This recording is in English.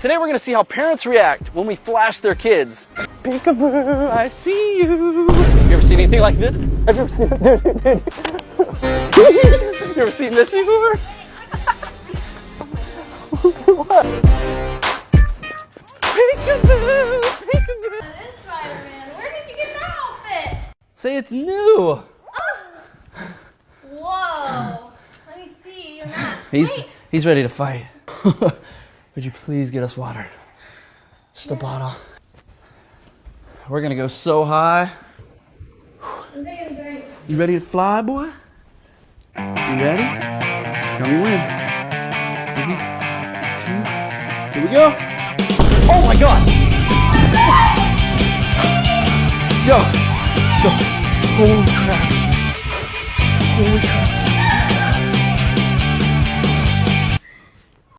Today we're gonna see how parents react when we flash their kids. Peekaboo, I see you. You ever seen anything like this? Have you ever seen it? You ever seen this before? What? Peekaboo, peekaboo. That is Spider-Man. Where did you get that outfit? Say it's new. Whoa. Let me see your mask. He's ready to fight. Would you please get us water? Just a bottle. We're gonna go so high. I'm taking a drink. You ready to fly, boy? You ready? Tell me when. 3, 2, here we go. Oh my God! Go! Go! Holy crap! Holy crap!